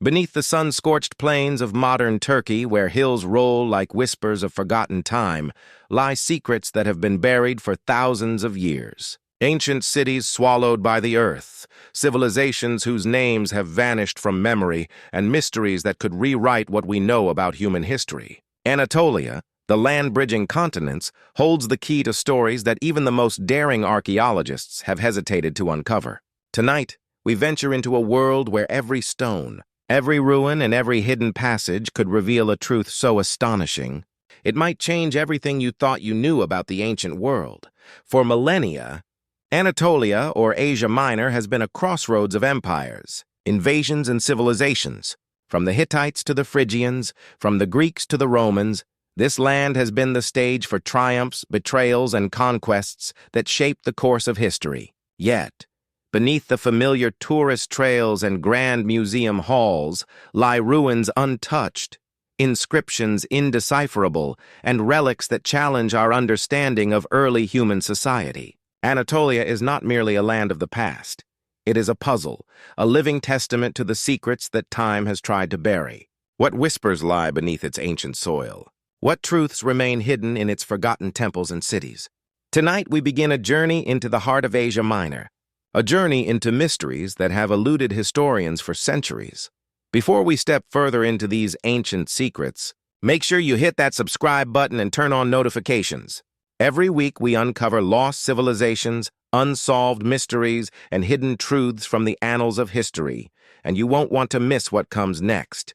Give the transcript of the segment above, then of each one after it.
Beneath the sun-scorched plains of modern Turkey, where hills roll like whispers of forgotten time, lie secrets that have been buried for thousands of years. Ancient cities swallowed by the earth, civilizations whose names have vanished from memory, and mysteries that could rewrite what we know about human history. Anatolia, the land-bridging continents, holds the key to stories that even the most daring archaeologists have hesitated to uncover. Tonight, we venture into a world where every stone, every ruin, and every hidden passage could reveal a truth so astonishing, it might change everything you thought you knew about the ancient world. For millennia, Anatolia, or Asia Minor, has been a crossroads of empires, invasions, and civilizations. From the Hittites to the Phrygians, from the Greeks to the Romans, this land has been the stage for triumphs, betrayals, and conquests that shaped the course of history. Yet, beneath the familiar tourist trails and grand museum halls lie ruins untouched, inscriptions indecipherable, and relics that challenge our understanding of early human society. Anatolia is not merely a land of the past. It is a puzzle, a living testament to the secrets that time has tried to bury. What whispers lie beneath its ancient soil? What truths remain hidden in its forgotten temples and cities? Tonight we begin a journey into the heart of Asia Minor, a journey into mysteries that have eluded historians for centuries. Before we step further into these ancient secrets, make sure you hit that subscribe button and turn on notifications. Every week we uncover lost civilizations, unsolved mysteries, and hidden truths from the annals of history, and you won't want to miss what comes next.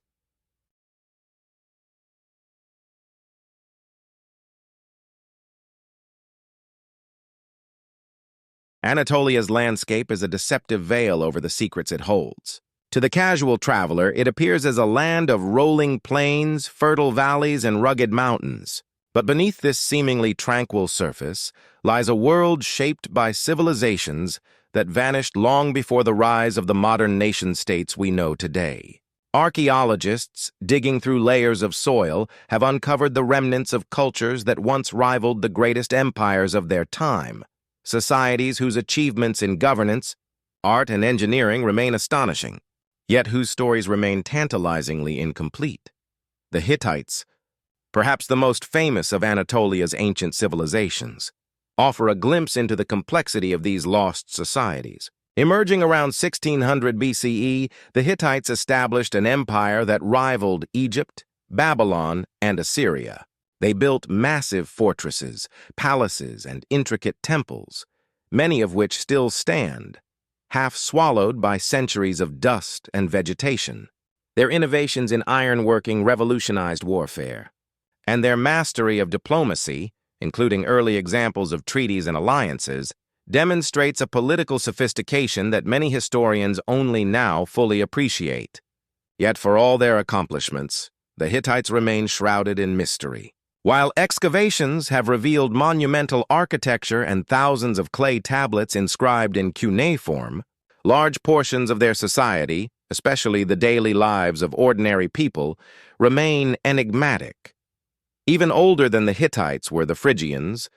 Anatolia's landscape is a deceptive veil over the secrets it holds. To the casual traveler, it appears as a land of rolling plains, fertile valleys, and rugged mountains. But beneath this seemingly tranquil surface lies a world shaped by civilizations that vanished long before the rise of the modern nation-states we know today. Archaeologists, digging through layers of soil, have uncovered the remnants of cultures that once rivaled the greatest empires of their time. Societies whose achievements in governance, art, and engineering remain astonishing, yet whose stories remain tantalizingly incomplete. The Hittites, perhaps the most famous of Anatolia's ancient civilizations, offer a glimpse into the complexity of these lost societies. Emerging around 1600 BCE, the Hittites established an empire that rivaled Egypt, Babylon, and Assyria. They built massive fortresses, palaces, and intricate temples, many of which still stand, half swallowed by centuries of dust and vegetation. Their innovations in ironworking revolutionized warfare, and their mastery of diplomacy, including early examples of treaties and alliances, demonstrates a political sophistication that many historians only now fully appreciate. Yet for all their accomplishments, the Hittites remain shrouded in mystery. While excavations have revealed monumental architecture and thousands of clay tablets inscribed in cuneiform, large portions of their society, especially the daily lives of ordinary people, remain enigmatic. Even older than the Hittites were the Phrygians,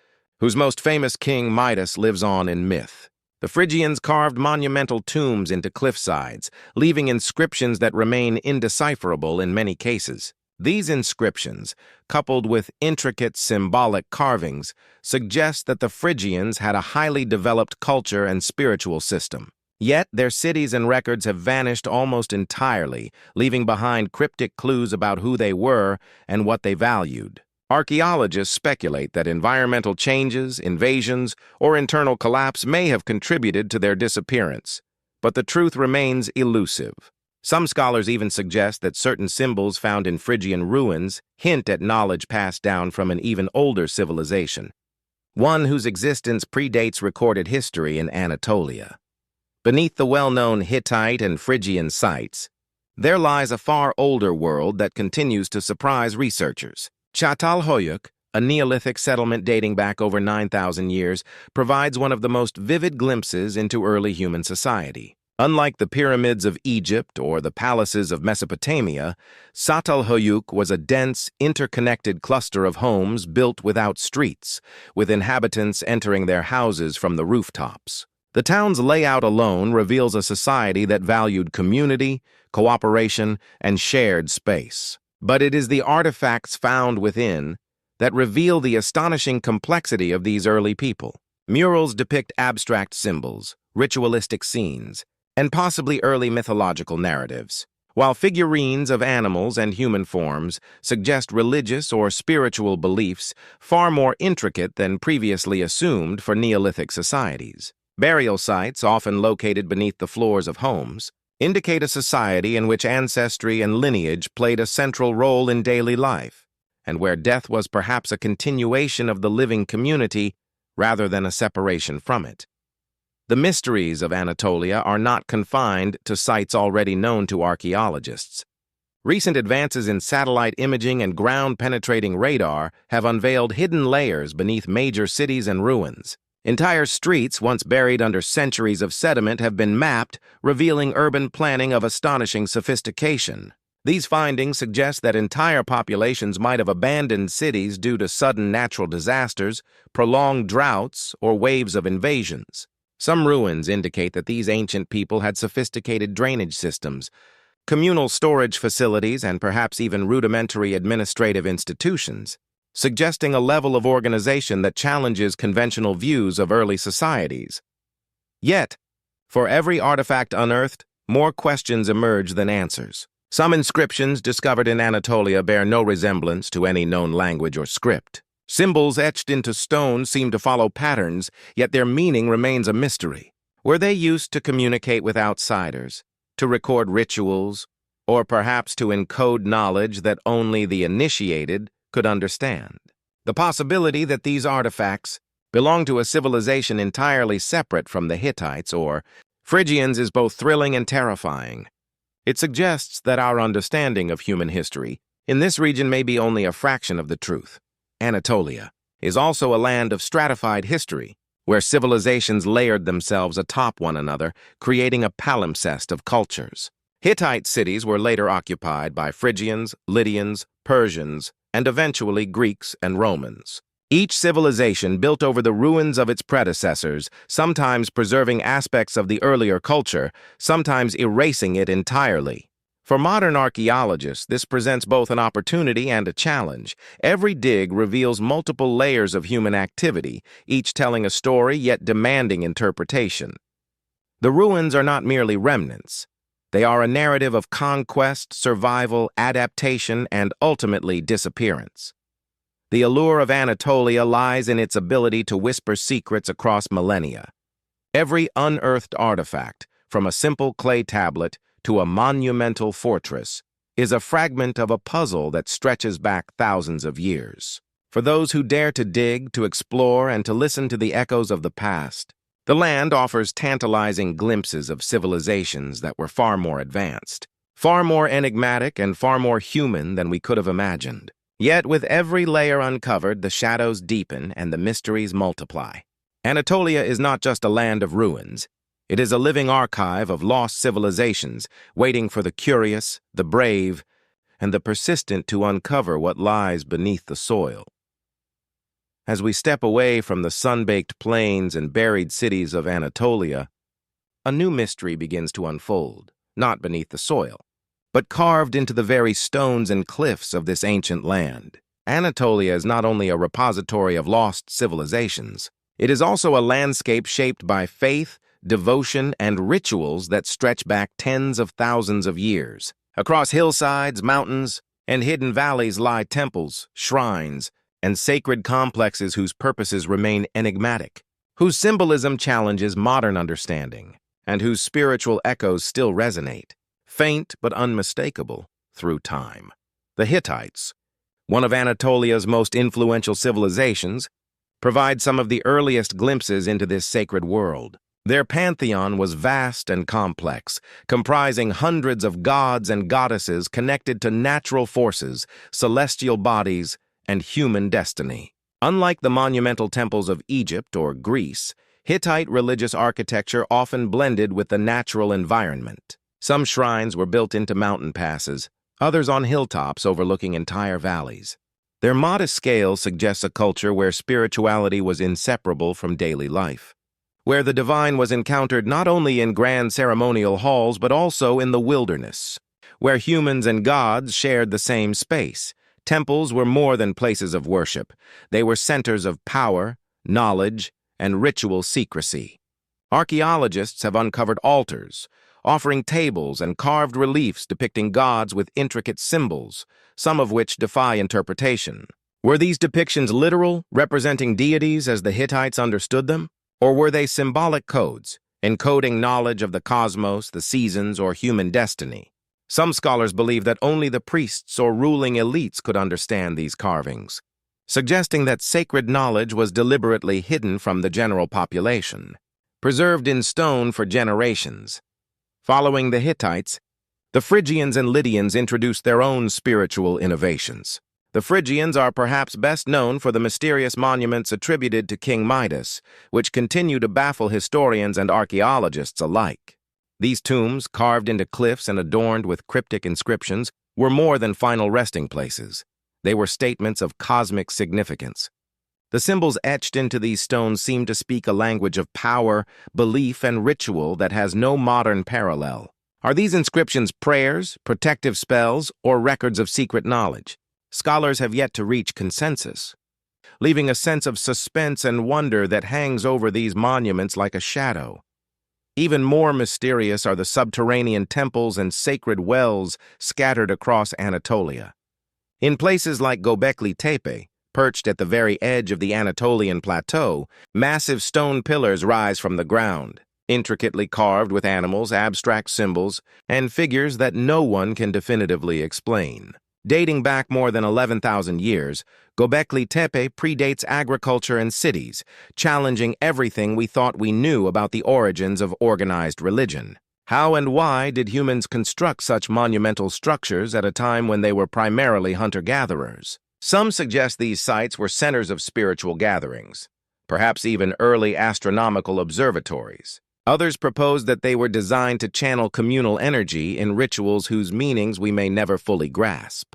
whose most famous king Midas lives on in myth. The Phrygians carved monumental tombs into cliffsides, leaving inscriptions that remain indecipherable in many cases. These inscriptions, coupled with intricate symbolic carvings, suggest that the Phrygians had a highly developed culture and spiritual system. Yet their cities and records have vanished almost entirely, leaving behind cryptic clues about who they were and what they valued. Archaeologists speculate that environmental changes, invasions, or internal collapse may have contributed to their disappearance, but the truth remains elusive. Some scholars even suggest that certain symbols found in Phrygian ruins hint at knowledge passed down from an even older civilization, one whose existence predates recorded history in Anatolia. Beneath the well-known Hittite and Phrygian sites, there lies a far older world that continues to surprise researchers. Çatalhöyük, a Neolithic settlement dating back over 9,000 years, provides one of the most vivid glimpses into early human society. Unlike the pyramids of Egypt or the palaces of Mesopotamia, Çatalhöyük was a dense, interconnected cluster of homes built without streets, with inhabitants entering their houses from the rooftops. The town's layout alone reveals a society that valued community, cooperation, and shared space. But it is the artifacts found within that reveal the astonishing complexity of these early people. Murals depict abstract symbols, ritualistic scenes, and possibly early mythological narratives, while figurines of animals and human forms suggest religious or spiritual beliefs far more intricate than previously assumed for Neolithic societies. Burial sites, often located beneath the floors of homes, indicate a society in which ancestry and lineage played a central role in daily life, and where death was perhaps a continuation of the living community rather than a separation from it. The mysteries of Anatolia are not confined to sites already known to archaeologists. Recent advances in satellite imaging and ground-penetrating radar have unveiled hidden layers beneath major cities and ruins. Entire streets, once buried under centuries of sediment, have been mapped, revealing urban planning of astonishing sophistication. These findings suggest that entire populations might have abandoned cities due to sudden natural disasters, prolonged droughts, or waves of invasions. Some ruins indicate that these ancient people had sophisticated drainage systems, communal storage facilities, and perhaps even rudimentary administrative institutions, suggesting a level of organization that challenges conventional views of early societies. Yet, for every artifact unearthed, more questions emerge than answers. Some inscriptions discovered in Anatolia bear no resemblance to any known language or script. Symbols etched into stone seem to follow patterns, yet their meaning remains a mystery. Were they used to communicate with outsiders, to record rituals, or perhaps to encode knowledge that only the initiated could understand? The possibility that these artifacts belong to a civilization entirely separate from the Hittites or Phrygians is both thrilling and terrifying. It suggests that our understanding of human history in this region may be only a fraction of the truth. Anatolia is also a land of stratified history, where civilizations layered themselves atop one another, creating a palimpsest of cultures. Hittite cities were later occupied by Phrygians, Lydians, Persians, and eventually Greeks and Romans. Each civilization built over the ruins of its predecessors, sometimes preserving aspects of the earlier culture, sometimes erasing it entirely. For modern archaeologists, this presents both an opportunity and a challenge. Every dig reveals multiple layers of human activity, each telling a story yet demanding interpretation. The ruins are not merely remnants. They are a narrative of conquest, survival, adaptation, and ultimately disappearance. The allure of Anatolia lies in its ability to whisper secrets across millennia. Every unearthed artifact, from a simple clay tablet to a monumental fortress, is a fragment of a puzzle that stretches back thousands of years. For those who dare to dig, to explore, and to listen to the echoes of the past, the land offers tantalizing glimpses of civilizations that were far more advanced, far more enigmatic, and far more human than we could have imagined. Yet with every layer uncovered, the shadows deepen and the mysteries multiply. Anatolia is not just a land of ruins. It is a living archive of lost civilizations, waiting for the curious, the brave, and the persistent to uncover what lies beneath the soil. As we step away from the sun-baked plains and buried cities of Anatolia, a new mystery begins to unfold, not beneath the soil, but carved into the very stones and cliffs of this ancient land. Anatolia is not only a repository of lost civilizations, it is also a landscape shaped by faith, devotion, and rituals that stretch back tens of thousands of years. Across hillsides, mountains, and hidden valleys lie temples, shrines, and sacred complexes whose purposes remain enigmatic, whose symbolism challenges modern understanding, and whose spiritual echoes still resonate, faint but unmistakable, through time. The Hittites, one of Anatolia's most influential civilizations, provide some of the earliest glimpses into this sacred world. Their pantheon was vast and complex, comprising hundreds of gods and goddesses connected to natural forces, celestial bodies, and human destiny. Unlike the monumental temples of Egypt or Greece, Hittite religious architecture often blended with the natural environment. Some shrines were built into mountain passes, others on hilltops overlooking entire valleys. Their modest scale suggests a culture where spirituality was inseparable from daily life. where the divine was encountered not only in grand ceremonial halls but also in the wilderness, where humans and gods shared the same space. Temples were more than places of worship. They were centers of power, knowledge, and ritual secrecy. Archaeologists have uncovered altars, offering tables and carved reliefs depicting gods with intricate symbols, some of which defy interpretation. Were these depictions literal, representing deities as the Hittites understood them? Or were they symbolic codes, encoding knowledge of the cosmos, the seasons, or human destiny? Some scholars believe that only the priests or ruling elites could understand these carvings, suggesting that sacred knowledge was deliberately hidden from the general population, preserved in stone for generations. Following the Hittites, the Phrygians and Lydians introduced their own spiritual innovations. The Phrygians are perhaps best known for the mysterious monuments attributed to King Midas, which continue to baffle historians and archaeologists alike. These tombs, carved into cliffs and adorned with cryptic inscriptions, were more than final resting places. They were statements of cosmic significance. The symbols etched into these stones seem to speak a language of power, belief, and ritual that has no modern parallel. Are these inscriptions prayers, protective spells, or records of secret knowledge? Scholars have yet to reach consensus, leaving a sense of suspense and wonder that hangs over these monuments like a shadow. Even more mysterious are the subterranean temples and sacred wells scattered across Anatolia. In places like Göbekli Tepe, perched at the very edge of the Anatolian plateau, massive stone pillars rise from the ground, intricately carved with animals, abstract symbols, and figures that no one can definitively explain. Dating back more than 11,000 years, Göbekli Tepe predates agriculture and cities, challenging everything we thought we knew about the origins of organized religion. How and why did humans construct such monumental structures at a time when they were primarily hunter-gatherers? Some suggest these sites were centers of spiritual gatherings, perhaps even early astronomical observatories. Others propose that they were designed to channel communal energy in rituals whose meanings we may never fully grasp.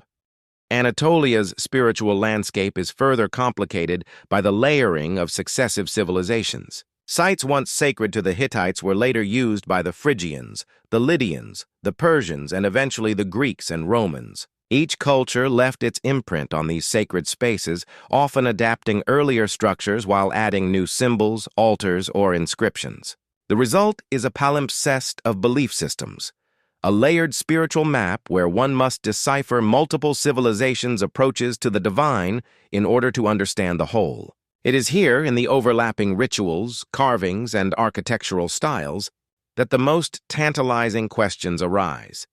Anatolia's spiritual landscape is further complicated by the layering of successive civilizations. Sites once sacred to the Hittites were later used by the Phrygians, the Lydians, the Persians, and eventually the Greeks and Romans. Each culture left its imprint on these sacred spaces, often adapting earlier structures while adding new symbols, altars, or inscriptions. The result is a palimpsest of belief systems, a layered spiritual map where one must decipher multiple civilizations' approaches to the divine in order to understand the whole. It is here, in the overlapping rituals, carvings, and architectural styles, that the most tantalizing questions arise.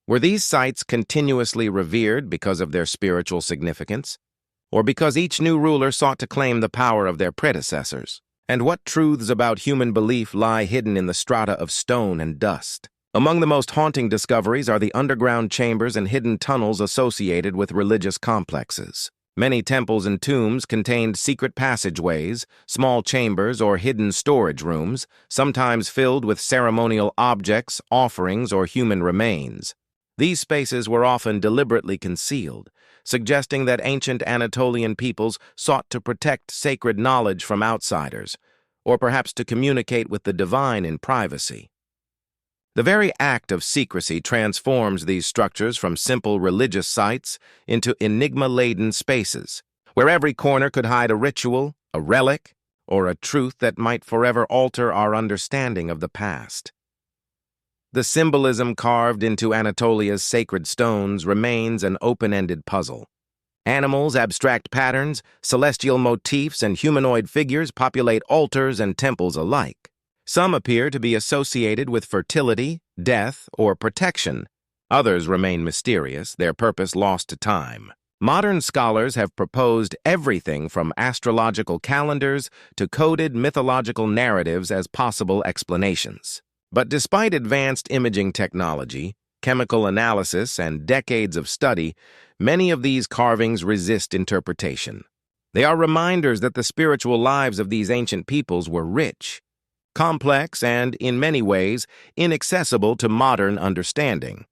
Were these sites continuously revered because of their spiritual significance, or because each new ruler sought to claim the power of their predecessors? And what truths about human belief lie hidden in the strata of stone and dust? Among the most haunting discoveries are the underground chambers and hidden tunnels associated with religious complexes. Many temples and tombs contained secret passageways, small chambers, or hidden storage rooms, sometimes filled with ceremonial objects, offerings, or human remains. These spaces were often deliberately concealed, suggesting that ancient Anatolian peoples sought to protect sacred knowledge from outsiders, or perhaps to communicate with the divine in privacy. The very act of secrecy transforms these structures from simple religious sites into enigma-laden spaces, where every corner could hide a ritual, a relic, or a truth that might forever alter our understanding of the past. The symbolism carved into Anatolia's sacred stones remains an open-ended puzzle. Animals, abstract patterns, celestial motifs, and humanoid figures populate altars and temples alike. Some appear to be associated with fertility, death, or protection. Others remain mysterious, their purpose lost to time. Modern scholars have proposed everything from astrological calendars to coded mythological narratives as possible explanations. But despite advanced imaging technology, chemical analysis, and decades of study, many of these carvings resist interpretation. They are reminders that the spiritual lives of these ancient peoples were rich, complex, and, in many ways, inaccessible to modern understanding.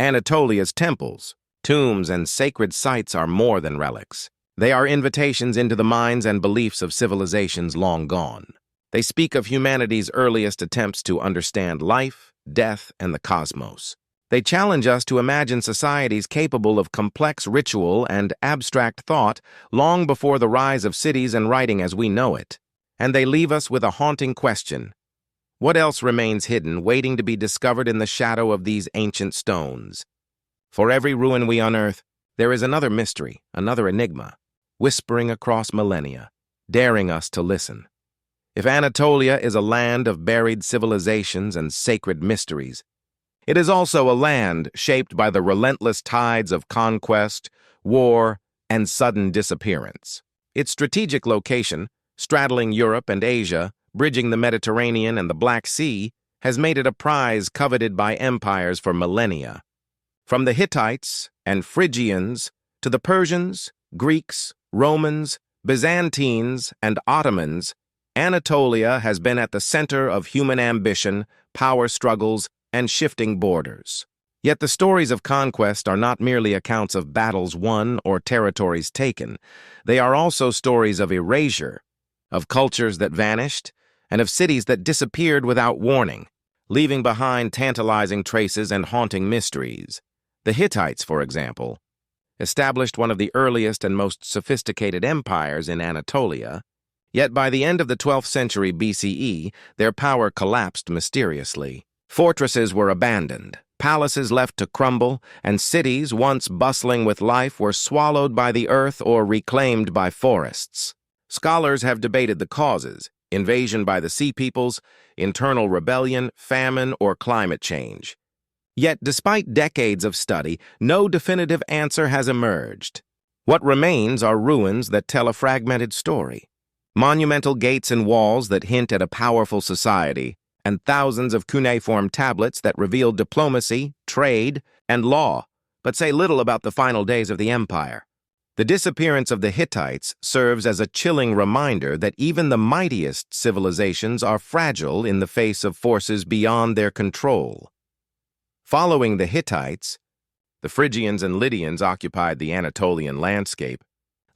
Anatolia's temples, tombs, and sacred sites are more than relics. They are invitations into the minds and beliefs of civilizations long gone. They speak of humanity's earliest attempts to understand life, death, and the cosmos. They challenge us to imagine societies capable of complex ritual and abstract thought long before the rise of cities and writing as we know it. And they leave us with a haunting question. What else remains hidden, waiting to be discovered in the shadow of these ancient stones? For every ruin we unearth, there is another mystery, another enigma, whispering across millennia, daring us to listen. If Anatolia is a land of buried civilizations and sacred mysteries, it is also a land shaped by the relentless tides of conquest, war, and sudden disappearance. Its strategic location, straddling Europe and Asia, bridging the Mediterranean and the Black Sea, has made it a prize coveted by empires for millennia. From the Hittites and Phrygians to the Persians, Greeks, Romans, Byzantines, and Ottomans, Anatolia has been at the center of human ambition, power struggles, and shifting borders. Yet the stories of conquest are not merely accounts of battles won or territories taken. They are also stories of erasure, of cultures that vanished, and of cities that disappeared without warning, leaving behind tantalizing traces and haunting mysteries. The Hittites, for example, established one of the earliest and most sophisticated empires in Anatolia, yet by the end of the 12th century BCE, their power collapsed mysteriously. Fortresses were abandoned, palaces left to crumble, and cities, once bustling with life, were swallowed by the earth or reclaimed by forests. Scholars have debated the causes: invasion by the Sea Peoples, internal rebellion, famine, or climate change. Yet, despite decades of study, no definitive answer has emerged. What remains are ruins that tell a fragmented story, monumental gates and walls that hint at a powerful society, and thousands of cuneiform tablets that reveal diplomacy, trade, and law, but say little about the final days of the empire. The disappearance of the Hittites serves as a chilling reminder that even the mightiest civilizations are fragile in the face of forces beyond their control. Following the Hittites, the Phrygians and Lydians occupied the Anatolian landscape,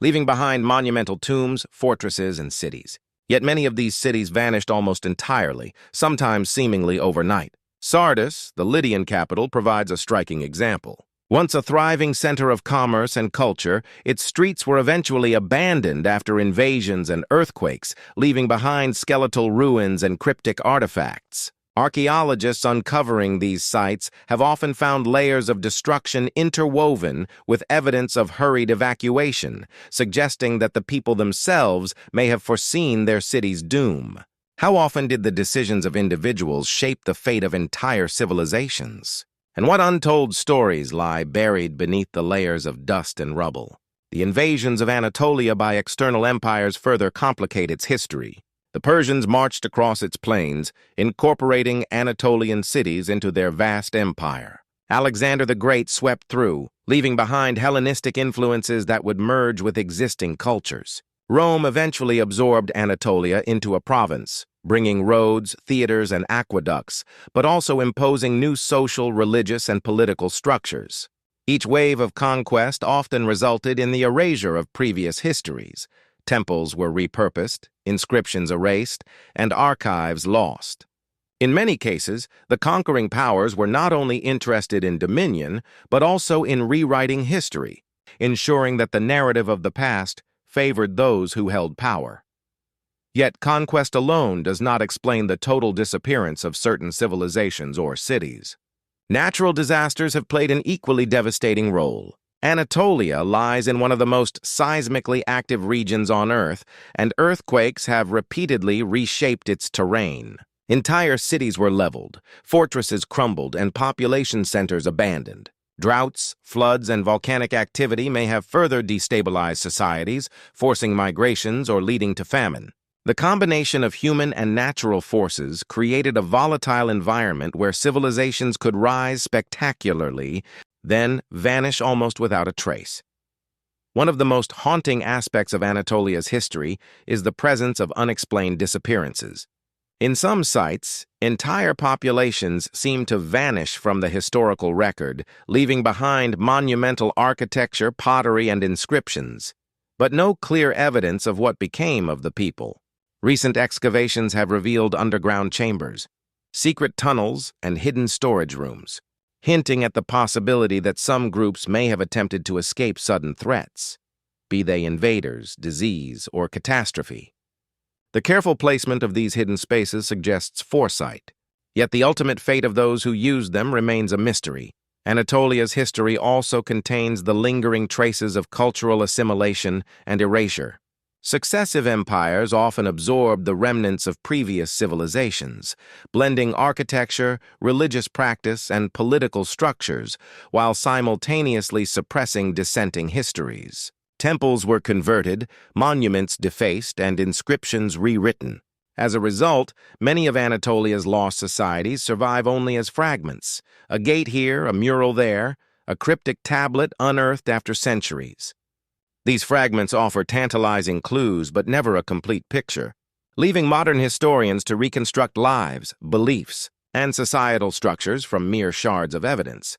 leaving behind monumental tombs, fortresses, and cities. Yet many of these cities vanished almost entirely, sometimes seemingly overnight. Sardis, the Lydian capital, provides a striking example. Once a thriving center of commerce and culture, its streets were eventually abandoned after invasions and earthquakes, leaving behind skeletal ruins and cryptic artifacts. Archaeologists uncovering these sites have often found layers of destruction interwoven with evidence of hurried evacuation, suggesting that the people themselves may have foreseen their city's doom. How often did the decisions of individuals shape the fate of entire civilizations? And what untold stories lie buried beneath the layers of dust and rubble? The invasions of Anatolia by external empires further complicate its history. The Persians marched across its plains, incorporating Anatolian cities into their vast empire. Alexander the Great swept through, leaving behind Hellenistic influences that would merge with existing cultures. Rome eventually absorbed Anatolia into a province, bringing roads, theaters, and aqueducts, but also imposing new social, religious, and political structures. Each wave of conquest often resulted in the erasure of previous histories. Temples were repurposed, inscriptions erased, and archives lost. In many cases, the conquering powers were not only interested in dominion, but also in rewriting history, ensuring that the narrative of the past favored those who held power. Yet conquest alone does not explain the total disappearance of certain civilizations or cities. Natural disasters have played an equally devastating role. Anatolia lies in one of the most seismically active regions on Earth, and earthquakes have repeatedly reshaped its terrain. Entire cities were leveled, fortresses crumbled, and population centers abandoned. Droughts, floods, and volcanic activity may have further destabilized societies, forcing migrations or leading to famine. The combination of human and natural forces created a volatile environment where civilizations could rise spectacularly, then vanish almost without a trace. One of the most haunting aspects of Anatolia's history is the presence of unexplained disappearances. In some sites, entire populations seem to vanish from the historical record, leaving behind monumental architecture, pottery, and inscriptions, but no clear evidence of what became of the people. Recent excavations have revealed underground chambers, secret tunnels, and hidden storage rooms, hinting at the possibility that some groups may have attempted to escape sudden threats, be they invaders, disease, or catastrophe. The careful placement of these hidden spaces suggests foresight, yet the ultimate fate of those who used them remains a mystery. Anatolia's history also contains the lingering traces of cultural assimilation and erasure. Successive empires often absorbed the remnants of previous civilizations, blending architecture, religious practice, and political structures, while simultaneously suppressing dissenting histories. Temples were converted, monuments defaced, and inscriptions rewritten. As a result, many of Anatolia's lost societies survive only as fragments, a gate here, a mural there, a cryptic tablet unearthed after centuries. These fragments offer tantalizing clues but never a complete picture, leaving modern historians to reconstruct lives, beliefs, and societal structures from mere shards of evidence.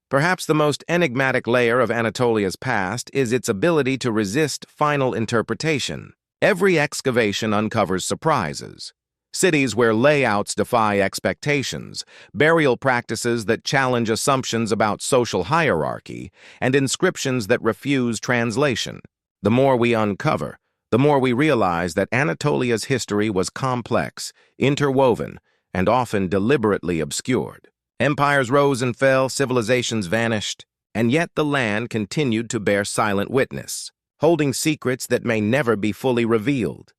Perhaps the most enigmatic layer of Anatolia's past is its ability to resist final interpretation. Every excavation uncovers surprises. Cities where layouts defy expectations, burial practices that challenge assumptions about social hierarchy, and inscriptions that refuse translation. The more we uncover, the more we realize that Anatolia's history was complex, interwoven, and often deliberately obscured. Empires rose and fell, civilizations vanished, and yet the land continued to bear silent witness, holding secrets that may never be fully revealed.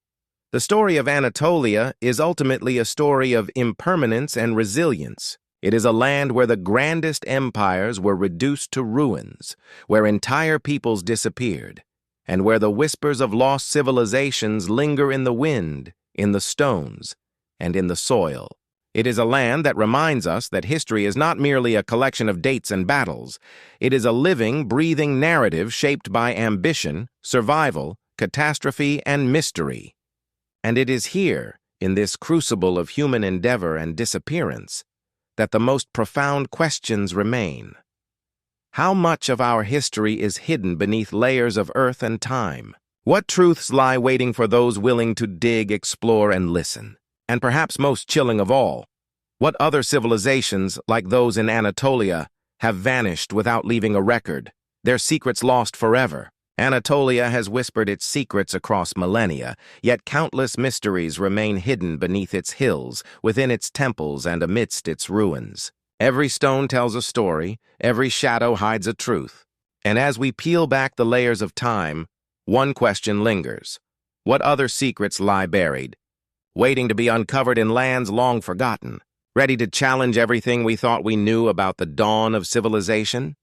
The story of Anatolia is ultimately a story of impermanence and resilience. It is a land where the grandest empires were reduced to ruins, where entire peoples disappeared, and where the whispers of lost civilizations linger in the wind, in the stones, and in the soil. It is a land that reminds us that history is not merely a collection of dates and battles. It is a living, breathing narrative shaped by ambition, survival, catastrophe, and mystery. And it is here, in this crucible of human endeavor and disappearance, that the most profound questions remain. How much of our history is hidden beneath layers of earth and time? What truths lie waiting for those willing to dig, explore, and listen? And perhaps most chilling of all, what other civilizations, like those in Anatolia, have vanished without leaving a record, their secrets lost forever? Anatolia has whispered its secrets across millennia, yet countless mysteries remain hidden beneath its hills, within its temples, and amidst its ruins. Every stone tells a story, every shadow hides a truth. And as we peel back the layers of time, one question lingers. What other secrets lie buried, waiting to be uncovered in lands long forgotten, ready to challenge everything we thought we knew about the dawn of civilization?